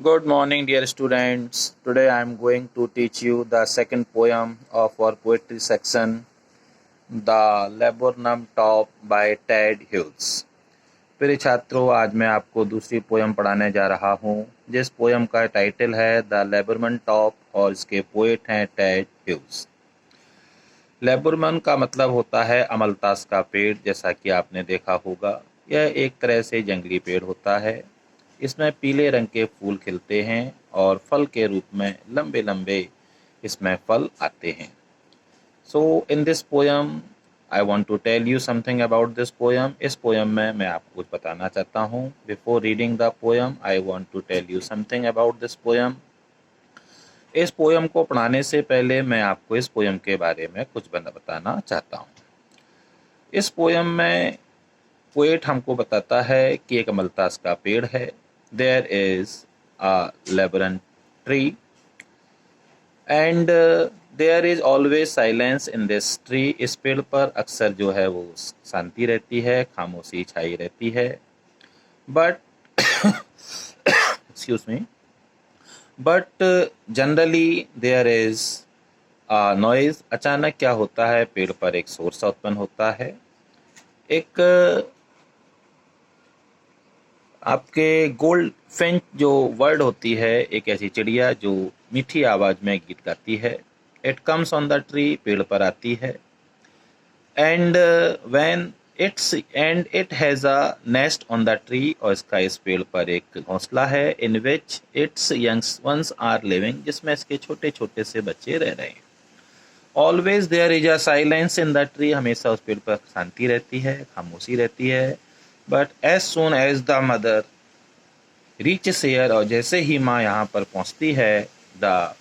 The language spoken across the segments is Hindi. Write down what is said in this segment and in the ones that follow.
Good morning, dear students. Today I am going to teach you the second poem of our poetry section, The Laburnum Top by Ted Hughes. प्रिय छात्रों, आज मैं आपको दूसरी पोयम पढ़ाने जा रहा हूँ, जिस पोयम का टाइटल है द लेबरमन टॉप और इसके पोएट हैं टेड ह्यूज। लेबरमन का मतलब होता है अमलतास का पेड़। जैसा कि आपने देखा होगा, यह एक तरह से जंगली पेड़ होता है। इसमें पीले रंग के फूल खिलते हैं और फल के रूप में लंबे लंबे इसमें फल आते हैं। So in this poem I want to tell you something about this poem. इस पोयम में मैं आपको कुछ बताना चाहता हूँ। Before reading the poem I want to tell you something about this poem. इस पोयम को पढ़ाने से पहले मैं आपको इस पोयम के बारे में कुछ बताना चाहता हूँ। इस पोयम में पोएट हमको बताता है कि एक अमलतास का पेड़ है। There is a laburnum tree and there is always silence in this tree. इस पेड़ पर अक्सर जो है वो शांति रहती है, खामोशी छाई रहती है। But excuse me, but generally there is noise. अचानक क्या होता है, पेड़ पर एक शोर सा उत्पन्न होता है। एक आपके गोल्ड फिंच जो वर्ड होती है, एक ऐसी चिड़िया जो मीठी आवाज में गीत गाती है। It comes on the tree, पेड़ पर आती है। And when it has a nest on the tree, और इसका इस पेड़ पर एक घोंसला है। In which its young ones are living, जिसमें इसके छोटे छोटे से बच्चे रह रहे हैं। Always there is a silence in the tree, हमेशा उस पेड़ पर शांति रहती है, खामोशी रहती है। But as soon as the mother reach there, और जैसे ही माँ यहाँ पर पहुँचती है, the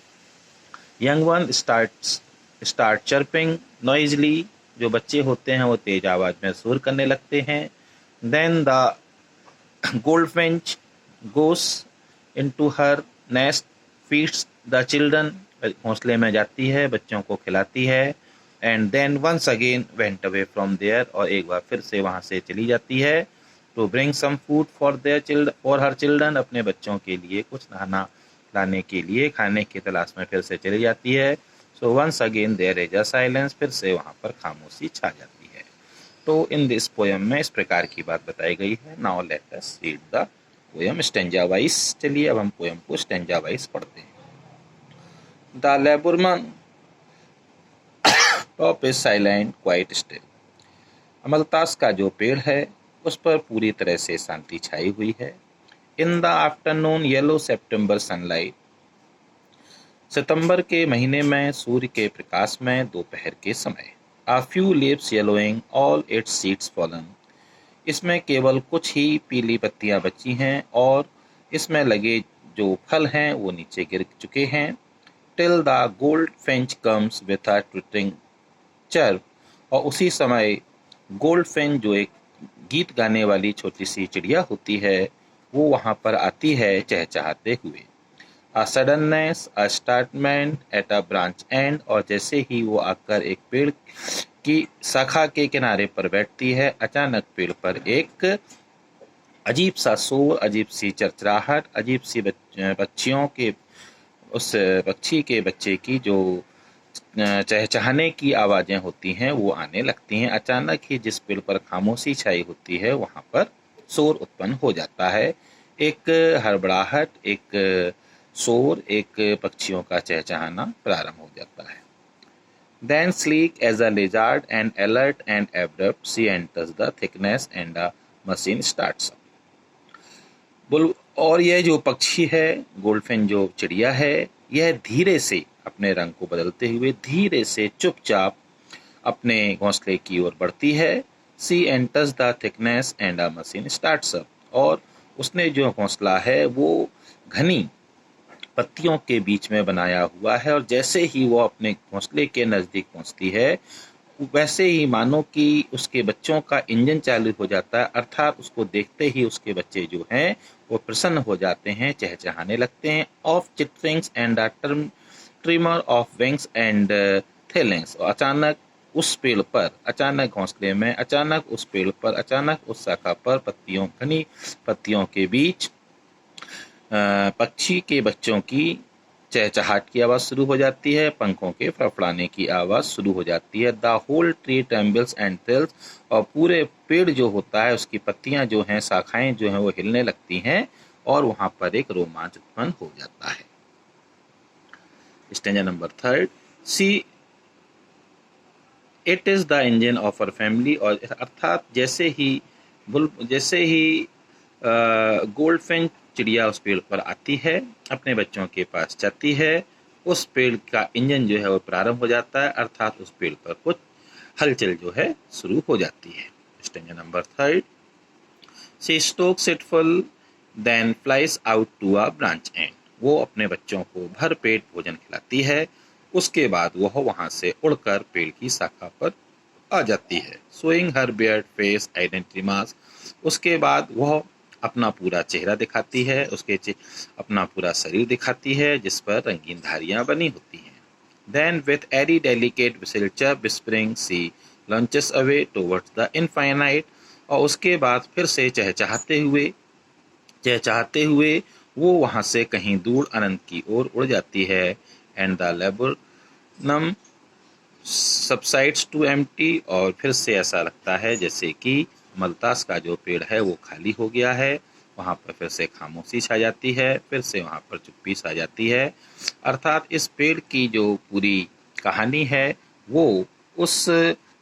young one start chirping noisily, जो बच्चे होते हैं वो तेज आवाज में शोर करने लगते हैं। Then the goldfinch goes into her nest, feeds the children, घोंसले में जाती है, बच्चों को खिलाती है। And then once again went away from there, और एक बार फिर से वहाँ से चली जाती है to bring some food for her children, अपने बच्चों के लिए कुछ खाना लाने के लिए, खाने की तलाश में फिर से चली जाती है। So once again there is a silence, फिर से वहाँ पर खामोशी छा जाती है। तो इन दिस पोयम में इस प्रकार की बात बताई गई है। Now let us read the poem stanza wise. चलिए अब हम पोयम को स्टेंजा वाइज पढ़ते हैं। The laburnum top is silent quite still, अमलतास का जो पेड़ है उस पर पूरी तरह से शांति छाई हुई है। In the afternoon yellow September sunlight, सितंबर के महीने में सूर्य के प्रकाश में दोपहर के समय। आ few leaves yellowing all it's seeds fallen, इसमें केवल कुछ ही पीली पत्तियां बची हैं और इसमें लगे जो फल हैं वो नीचे गिर चुके हैं। Till the gold Finch comes with a twittering chirp, और उसी समय गोल्ड फिंच जो एक गीत गाने वाली छोटी सी चिड़िया होती है वो वहाँ पर आती है चहचहाते हुए। A suddenness a startlement at a branch end, और जैसे ही वो आकर एक पेड़ की शाखा के किनारे पर बैठती है, अचानक पेड़ पर एक अजीब सा शोर, अजीब सी चरचराहट, अजीब सी पक्षियों के उस पक्षी के बच्चे की जो चहचहाने की आवाजें होती हैं वो आने लगती हैं। अचानक ही जिस पेड़ पर खामोशी छाई होती है वहां पर शोर उत्पन्न हो जाता है। एक हड़बड़ाहट, एक शोर, एक पक्षियों का चहचहाना प्रारंभ हो जाता है। Then sleek as a lizard and alert and abrupt, she enters the thickness and a machine starts up. Bull और यह जो पक्षी है, गोल्डफिन जो चिड़िया है, यह धीरे से अपने रंग को बदलते हुए धीरे से चुपचाप अपने घोंसले की ओर बढ़ती है। She enters the thickness and a machine starts up, और उसने जो घोंसला है वो घनी पत्तियों के बीच में बनाया हुआ है, और जैसे ही वो अपने घोंसले के नजदीक पहुंचती है वैसे ही मानो कि उसके बच्चों का इंजन चालू हो जाता है, अर्थात उसको देखते ही उसके बच्चे जो हैं वो प्रसन्न हो जाते हैं, चहचहाने लगते हैं। Of chitterings and tremor of wings and trillings, और अचानक उस पेड़ पर, अचानक घोंसले में, अचानक उस पेड़ पर, अचानक उस शाखा पर घनी पत्तियों के बीच पक्षी के बच्चों की चहचहाट की आवाज़ शुरू हो जाती है, पंखों के फड़फड़ाने की आवाज़ शुरू हो जाती है। The whole tree trembles and thrills, और पूरे पेड़ जो होता है उसकी पत्तियां जो हैं, शाखाएं जो हैं वो हिलने लगती हैं और वहां पर एक रोमांच उत्पन्न हो जाता है। Stanza number 3, see it is the engine of our family, और अर्थात जैसे ही गोल्डफिंच चिड़िया उस पेड़ पर आती है, अपने बच्चों के पास जाती है, उस पेड़ का इंजन जो है वो प्रारंभ हो जाता है, अर्थात उस पेड़ पर कुछ हलचल जो है शुरू हो जाती है। Stanza number 3, she stokes it full then flies out to a branch and, वो अपने बच्चों को भर पेट भोजन खिलाती है, उसके बाद वह वहां से उड़कर पेड़ की शाखा पर आ जाती है। शोइंग हर बियर्ड फेस आइडेंटिटी मास्क, उसके बाद वह अपना पूरा चेहरा दिखाती है, अपना पूरा शरीर दिखाती है जिस पर रंगीन धारियां बनी होती हैं। Then with airy delicate whistle chirp whispering she launches away towards the infinite, और उसके बाद फिर से चहचहाते हुए वो वहां से कहीं दूर अनंत की ओर उड़ जाती है। And the laburnum subsides to empty, और फिर से ऐसा लगता है जैसे कि मलतास का जो पेड़ है वो खाली हो गया है, वहाँ पर फिर से खामोशी छा जाती है, फिर से वहाँ पर चुप्पी छा जाती है। अर्थात इस पेड़ की जो पूरी कहानी है वो उस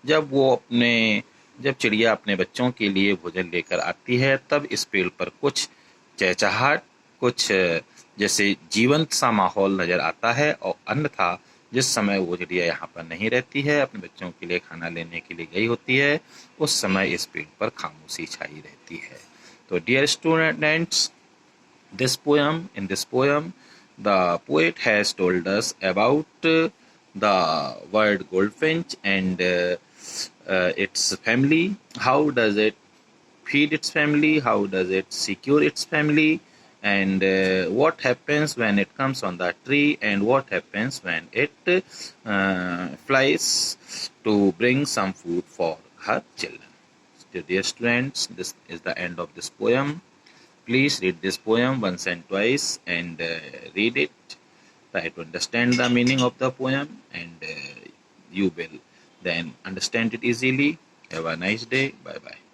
जब वो अपने जब चिड़िया अपने बच्चों के लिए भोजन लेकर आती है, तब इस पेड़ पर कुछ चहचहाट, कुछ जैसे जीवंत सा माहौल नजर आता है, और अन्यथा जिस समय वो चिड़िया यहाँ पर नहीं रहती है, अपने बच्चों के लिए खाना लेने के लिए गई होती है, उस समय इस पेड़ पर खामोशी छाई रहती है। तो dear students, in this poem, the poet has told us about the word goldfinch and its family. How does it feed its family? How does it secure its family? And what happens when it comes on the tree? And what happens when it flies to bring some food for her children? So, dear students, this is the end of this poem. Please read this poem once and twice and read it. Try to understand the meaning of the poem, and you will then understand it easily. Have a nice day. Bye bye.